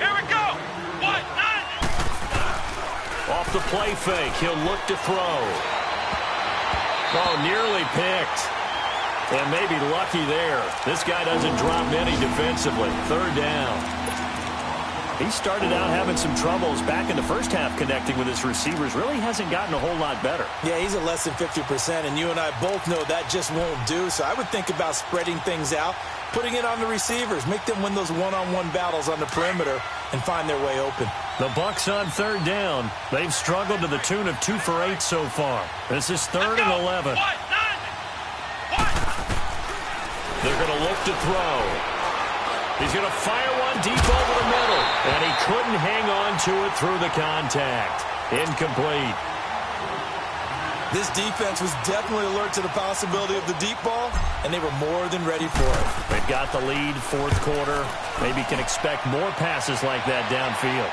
Here we go! What? Off the play fake, he'll look to throw. Oh, nearly picked. And maybe lucky there. This guy doesn't drop many defensively. Third down. He started out having some troubles back in the first half connecting with his receivers. Really hasn't gotten a whole lot better. Yeah, he's at less than 50%, and you and I both know that just won't do. So I would think about spreading things out, putting it on the receivers, make them win those one-on-one battles on the perimeter, and find their way open. The Bucs on third down. They've struggled to the tune of 2 for 8 so far. This is 3rd and 11. They're going to look to throw. He's going to fire one deep over the middle. And he couldn't hang on to it through the contact. Incomplete. This defense was definitely alert to the possibility of the deep ball, and they were more than ready for it. They've got the lead, fourth quarter. Maybe can expect more passes like that downfield.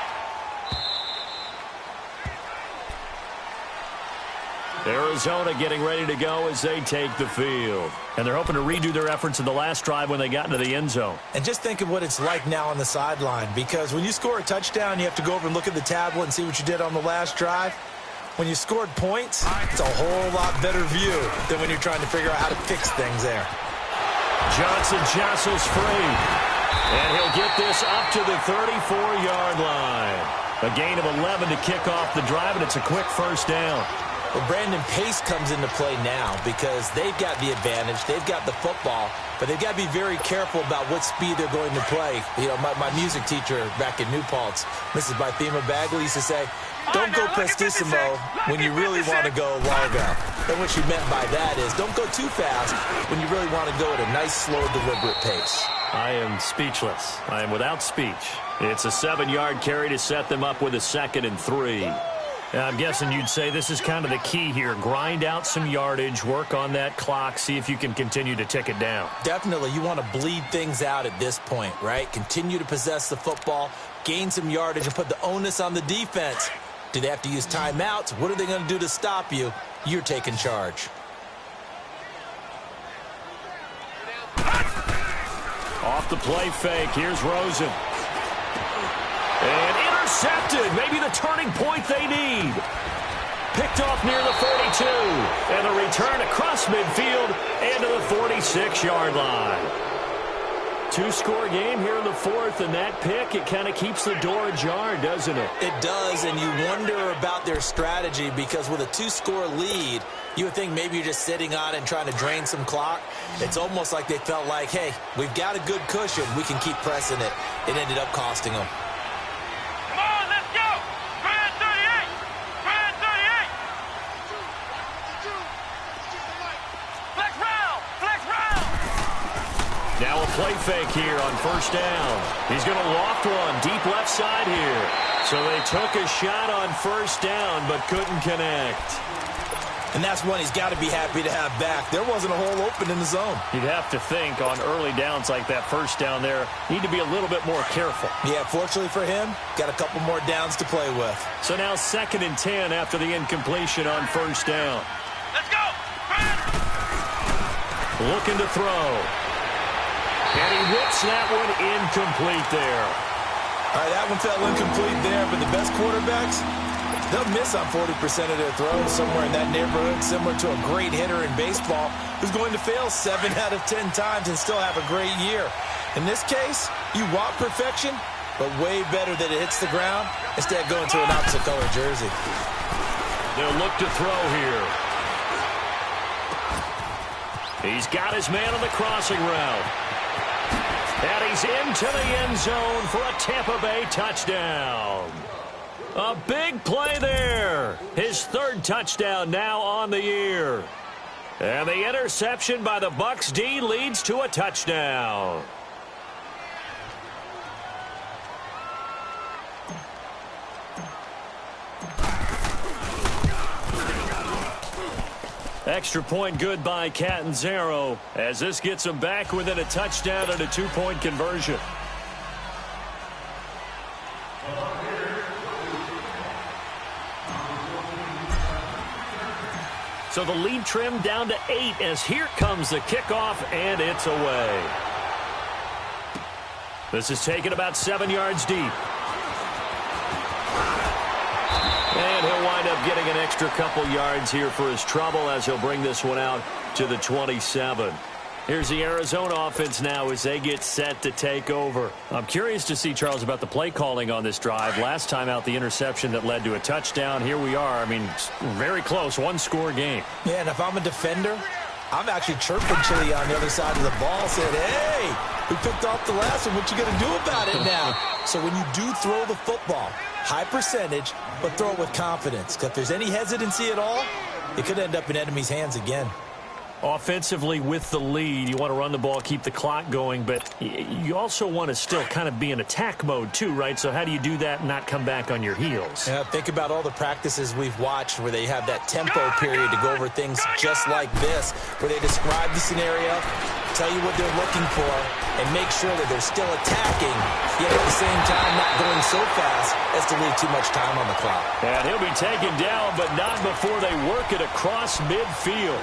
Arizona getting ready to go as they take the field. And they're hoping to redo their efforts in the last drive when they got into the end zone. And just think of what it's like now on the sideline, because when you score a touchdown, you have to go over and look at the tablet and see what you did on the last drive. When you scored points, it's a whole lot better view than when you're trying to figure out how to fix things there. Johnson jostles free. And he'll get this up to the 34-yard line. A gain of 11 to kick off the drive, and it's a quick first down. Well, Brandon, pace comes into play now because they've got the advantage. They've got the football, but they've got to be very careful about what speed they're going to play. You know, my music teacher back in New Paltz, Mrs. Bythema Bagley, used to say, don't go prestissimo when you really want to go largo. And what she meant by that is don't go too fast when you really want to go at a nice, slow, deliberate pace. I am speechless. I am without speech. It's a 7-yard carry to set them up with a 2nd and 3. I'm guessing you'd say this is kind of the key here. Grind out some yardage, work on that clock, see if you can continue to tick it down. Definitely. You want to bleed things out at this point, right? Continue to possess the football, gain some yardage, and put the onus on the defense. Do they have to use timeouts? What are they going to do to stop you? You're taking charge. Off the play fake. Here's Rosen. And intercepted. Maybe the turning point they need. Picked off near the 42. And a return across midfield and to the 46-yard line. 2-score game here in the fourth, and that pick, it kind of keeps the door ajar, doesn't it? It does, and you wonder about their strategy because with a 2-score lead, you would think maybe you're just sitting on it and trying to drain some clock. It's almost like they felt like, hey, we've got a good cushion. We can keep pressing it. It ended up costing them. Come on, let's go! Grand 38! Grand 38! play fake here on first down. He's going to loft one deep left side here. So they took a shot on first down but couldn't connect. And that's one he's got to be happy to have back. There wasn't a hole open in the zone. You'd have to think on early downs like that first down there, need to be a little bit more careful. Yeah, fortunately for him, got a couple more downs to play with. So now 2nd and 10 after the incompletion on first down. Let's go! Looking to throw. And he whips that one incomplete there. All right, that one fell incomplete there, but the best quarterbacks, they'll miss on 40% of their throws, somewhere in that neighborhood, similar to a great hitter in baseball who's going to fail 7 out of 10 times and still have a great year. In this case, you want perfection, but way better that it hits the ground instead of going to an opposite color jersey. They'll look to throw here. He's got his man on the crossing route. And he's into the end zone for a Tampa Bay touchdown. A big play there. His 3rd touchdown now on the year. And the interception by the Bucs D leads to a touchdown. Extra point good by Catanzaro as this gets him back within a touchdown and a 2-point conversion. So the lead trimmed down to 8 as here comes the kickoff, and it's away. This is taken about 7 yards deep. And he'll wind up getting an extra couple yards here for his trouble as he'll bring this one out to the 27. Here's the Arizona offense now as they get set to take over. I'm curious to see, Charles, about the play calling on this drive. Last time out, the interception that led to a touchdown. Here we are. I mean, very close, 1-score game. Yeah, and if I'm a defender, I'm actually chirping Chili on the other side of the ball, saying, hey, we picked off the last one. What you going to do about it now? So when you do throw the football, high percentage, but throw it with confidence. Because if there's any hesitancy at all, it could end up in enemy's hands again. Offensively with the lead, you want to run the ball, keep the clock going, but you also want to still kind of be in attack mode too, right? So how do you do that and not come back on your heels? Yeah, think about all the practices we've watched where they have that tempo period to go over things just like this, where they describe the scenario, tell you what they're looking for, and make sure that they're still attacking, yet at the same time not going so fast as to leave too much time on the clock. And he'll be taken down, but not before they work it across midfield.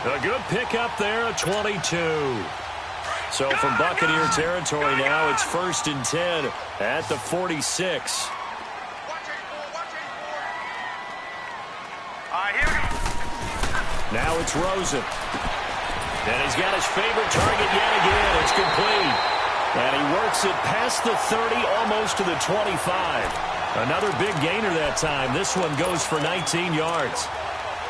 A good pickup there, a 22. So from Buccaneer territory now, it's 1st and 10 at the 46. Now it's Rosen. And he's got his favorite target yet again. It's complete. And he works it past the 30, almost to the 25. Another big gainer that time. This one goes for 19 yards.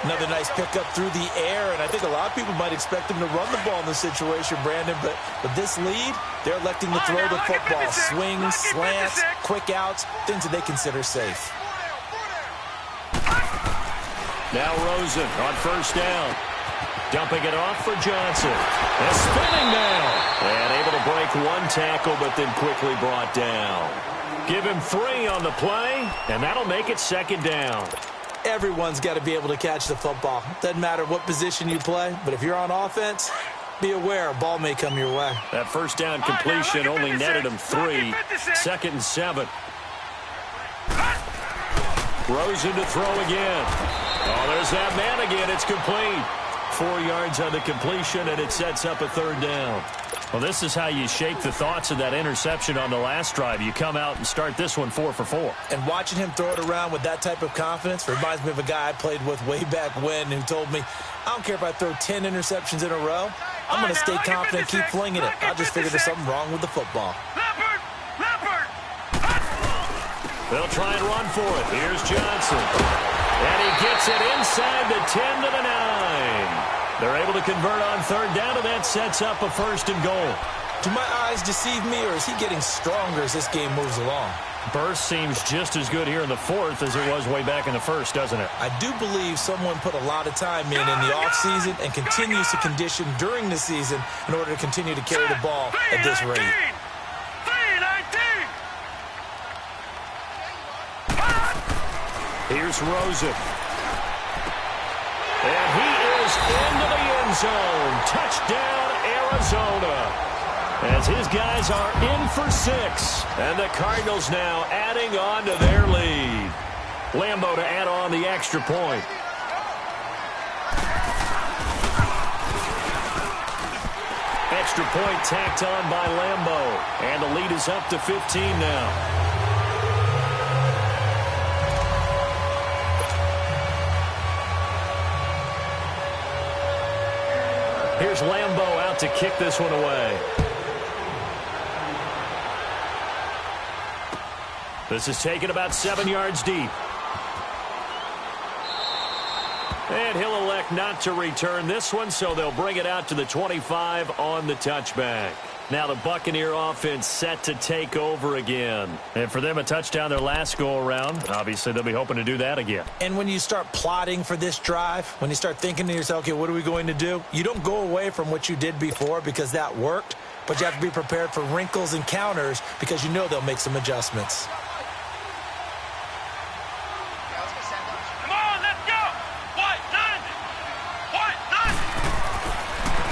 Another nice pickup through the air, and I think a lot of people might expect him to run the ball in this situation, Brandon, but with this lead, they're electing to throw the football. Swings, slants, quick outs, things that they consider safe. Now Rosen on first down. Dumping it off for Johnson. And spinning now. And able to break one tackle, but then quickly brought down. Give him 3 on the play, and that'll make it 2nd down. Everyone's got to be able to catch the football. Doesn't matter what position you play, but if you're on offense, be aware a ball may come your way. That first down completion only netted him 3. 2nd and 7. Rosen to throw again. Oh, there's that man again. It's complete. 4 yards on the completion, and it sets up a 3rd down. Well, this is how you shake the thoughts of that interception on the last drive. You come out and start this one 4 for 4. And watching him throw it around with that type of confidence reminds me of a guy I played with way back when who told me, I don't care if I throw 10 interceptions in a row. I'm going to stay confident, keep flinging it. I just figured there's something wrong with the football. They'll try and run for it. Here's Johnson. And he gets it inside the 10 to the 9. They're able to convert on 3rd down, and that sets up a 1st and goal. Do my eyes deceive me, or is he getting stronger as this game moves along? Burst seems just as good here in the fourth as it was way back in the first, doesn't it? I do believe someone put a lot of time in the offseason and continues to condition during the season in order to continue to carry the ball at this rate. 3-19. Here's Rosen. And he is into the end zone. Touchdown, Arizona. As his guys are in for 6. And the Cardinals now adding on to their lead. Lambeau to add on the extra point. Extra point tacked on by Lambeau. And the lead is up to 15 now. Here's Lambeau out to kick this one away. This is taken about 7 yards deep. And he'll elect not to return this one, so they'll bring it out to the 25 on the touchback. Now the Buccaneer offense set to take over again. And for them, a touchdown their last go-around. Obviously, they'll be hoping to do that again. And when you start plotting for this drive, when you start thinking to yourself, okay, what are we going to do? You don't go away from what you did before because that worked, but you have to be prepared for wrinkles and counters because you know they'll make some adjustments.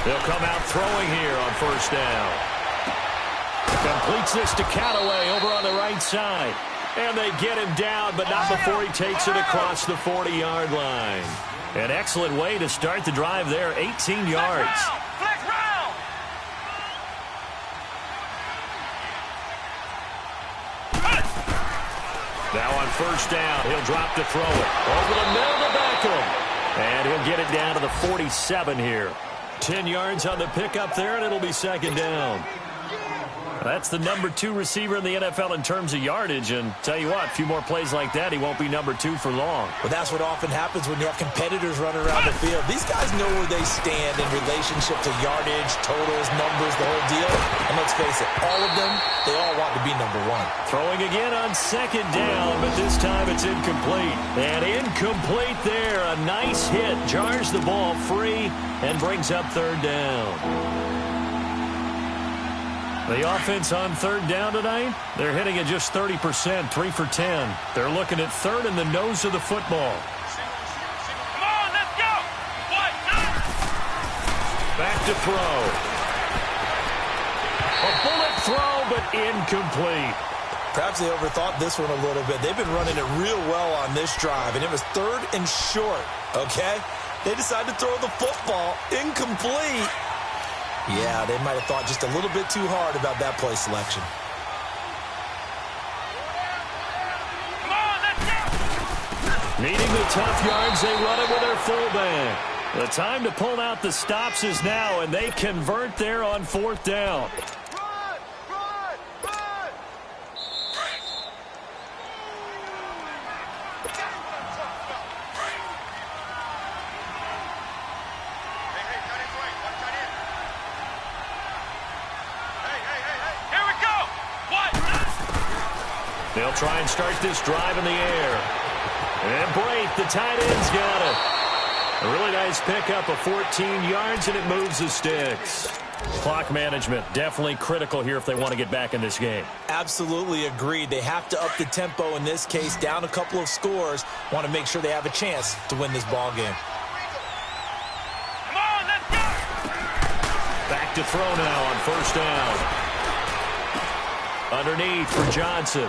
They'll come out throwing here on first down. Completes this to Callaway over on the right side. And they get him down, but not before he takes it across the 40-yard line. An excellent way to start the drive there, 18 yards. Now on first down, he'll drop to throw it. Over the middle to Beckham. And he'll get it down to the 47 here. 10 yards on the pickup there, and it'll be second down. That's the number 2 receiver in the NFL in terms of yardage, and tell you what, a few more plays like that, he won't be number 2 for long. Well, that's what often happens when you have competitors running around the field. These guys know where they stand in relationship to yardage, totals, numbers, the whole deal. And let's face it, all of them, they all want to be number 1. Throwing again on second down, but this time it's incomplete. And incomplete there. A nice hit. Jars the ball free and brings up third down. The offense on third down tonight, they're hitting at just 30%, 3 for 10. They're looking at third in the nose of the football. Come on, let's go! Back to throw. A bullet throw, but incomplete. Perhaps they overthought this one a little bit. They've been running it real well on this drive, and it was third and short, okay? They decided to throw the football incomplete. Yeah, they might have thought just a little bit too hard about that play selection. Come on, let's go! Needing the tough yards, they run it with their fullback. The time to pull out the stops is now, and they convert there on fourth down. They'll try and start this drive in the air. And Brate, the tight end's got it. A really nice pickup of 14 yards, and it moves the sticks. Clock management, definitely critical here if they want to get back in this game. Absolutely agreed. They have to up the tempo in this case, down a couple of scores. Want to make sure they have a chance to win this ball game. Come on, let's go! Back to throw now on first down. Underneath for Johnson.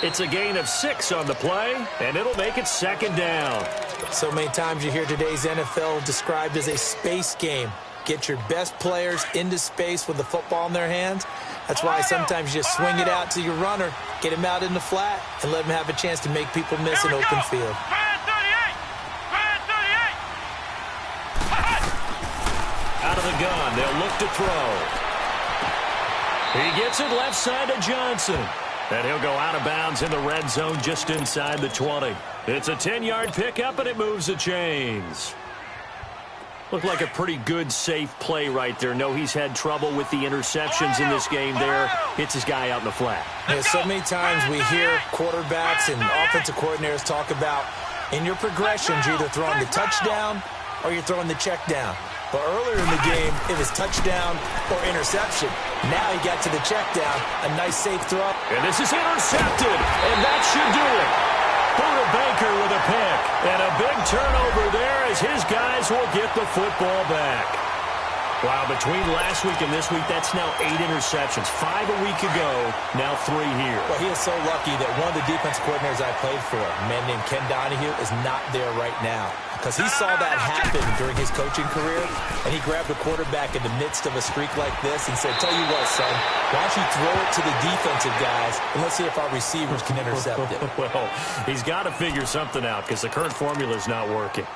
It's a gain of 6 on the play, and it'll make it second down. So many times you hear today's NFL described as a space game. Get your best players into space with the football in their hands. That's why sometimes you just swing it out to your runner, get him out in the flat, and let him have a chance to make people miss an open field. Out of the gun, they'll look to throw. He gets it left side to Johnson. And he'll go out of bounds in the red zone just inside the 20. It's a 10-yard pickup, and it moves the chains. Looked like a pretty good, safe play right there. No, he's had trouble with the interceptions in this game there. Hits his guy out in the flat. Yeah, so many times we hear quarterbacks and offensive coordinators talk about, in your progressions, you're either throwing the touchdown or you're throwing the check down. But earlier in the game, it was touchdown or interception. Now he got to the check down. A nice, safe throw. And this is intercepted, and that should do it. Buda Baker with a pick. And a big turnover there as his guys will get the football back. Wow, between last week and this week, that's now 8 interceptions. 5 a week ago, now 3 here. Well, he is so lucky that one of the defensive coordinators I played for, a man named Ken Donahue, is not there right now. Because he saw that happen during his coaching career, and he grabbed the quarterback in the midst of a streak like this and said, tell you what, son, why don't you throw it to the defensive guys, and let's see if our receivers can intercept it. Well, he's got to figure something out because the current formula is not working.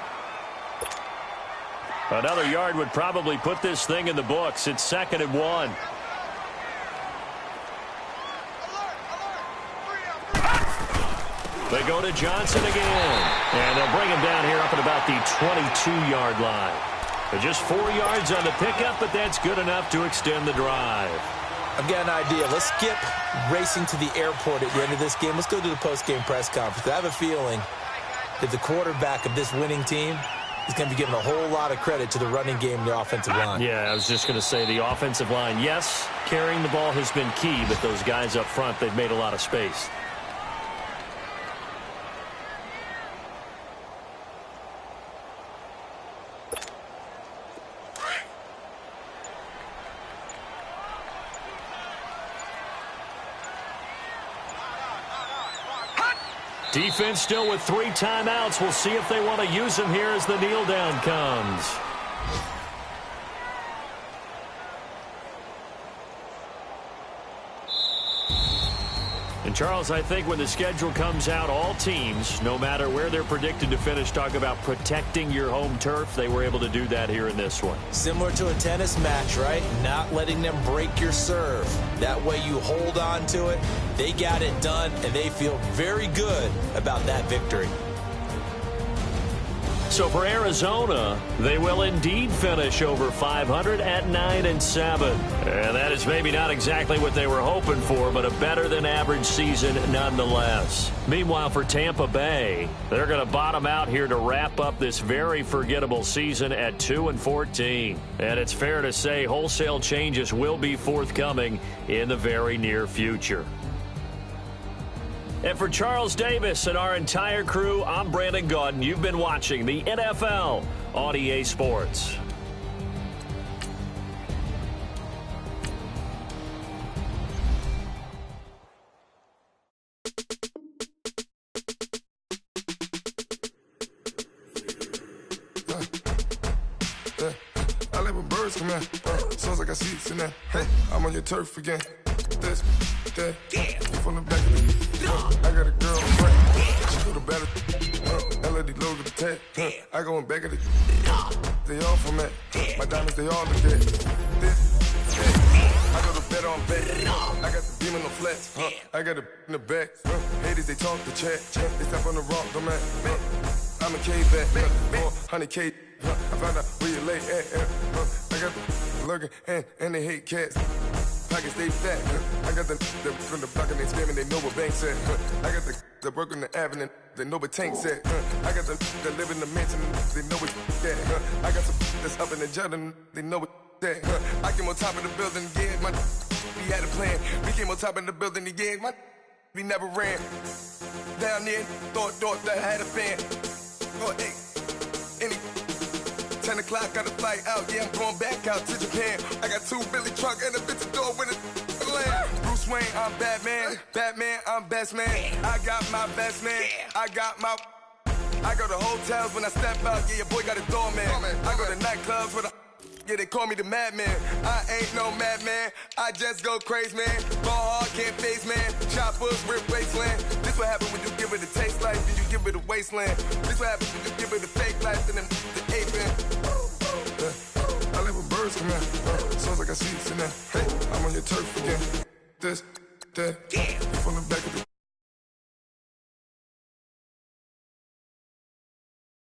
Another yard would probably put this thing in the books. It's 2nd and 1. They go to Johnson again. And they'll bring him down here up at about the 22-yard line. But just 4 yards on the pickup, but that's good enough to extend the drive. I've got an idea. Let's skip racing to the airport at the end of this game. Let's go to the post-game press conference. I have a feeling that the quarterback of this winning team is going to be giving a whole lot of credit to the running game and the offensive line. Yeah, I was just going to say the offensive line, yes, carrying the ball has been key, but those guys up front, they've made a lot of space. Defense still with 3 timeouts. We'll see if they want to use them here as the kneel down comes. And Charles, I think when the schedule comes out, all teams, no matter where they're predicted to finish, talk about protecting your home turf. They were able to do that here in this one. Similar to a tennis match, right? Not letting them break your serve. That way you hold on to it. They got it done, and they feel very good about that victory. So for Arizona, they will indeed finish over 500 at 9-7. And that is maybe not exactly what they were hoping for, but a better-than-average season nonetheless. Meanwhile, for Tampa Bay, they're going to bottom out here to wrap up this very forgettable season at 2-14. And it's fair to say wholesale changes will be forthcoming in the very near future. And for Charles Davis and our entire crew, I'm Brandon Gaudin. You've been watching the NFL on EA Sports. I let my birds come in. Sounds like I see seats in there. Hey, I'm on your turf again. This, that, you from the back of the I got a girl on break. She go to better. LED logo the tag. I go in back of the they all from that. My diamonds, they all look at this. I go to bed on bed. I got the beam in the flats. I got it in the back. Haters, they talk the chat. They step on the rock, don't man. I'm a K-back. 400K. I found out where you lay at. I got the lurking and they hate cats. Pockets stay fat. I got the from the block and they screaming, they know what bank said. I got the work on the avenue, they know what tank said. I got the live in the mansion, they know what that. I got some that's up in the Jordan, they know what that. I came on top of the building again, we had a plan. We came on top of the building again, we never ran. Down there, thought that I had a fan. Oh, hey, any 10 o'clock, got a flight out, yeah, I'm going back out to Japan. I got 2 Billy truck and a bitch door with a land. Bruce Wayne, I'm Batman. Batman, I'm best man. I got my best man. I go to hotels when I step out, yeah, your boy got a doorman. I go to nightclubs with a yeah, they call me the madman. I ain't no madman. I just go crazy, man. Ball hard, can't face, man. Choppers, rip wasteland. This what happen when you give it a taste life, then you give it a wasteland. This what happen when you give it a fake life, and then the ape in. I let my birds come in. Sounds like I see seats in there. Hey, I'm on your turf again. This, that, you from the back of the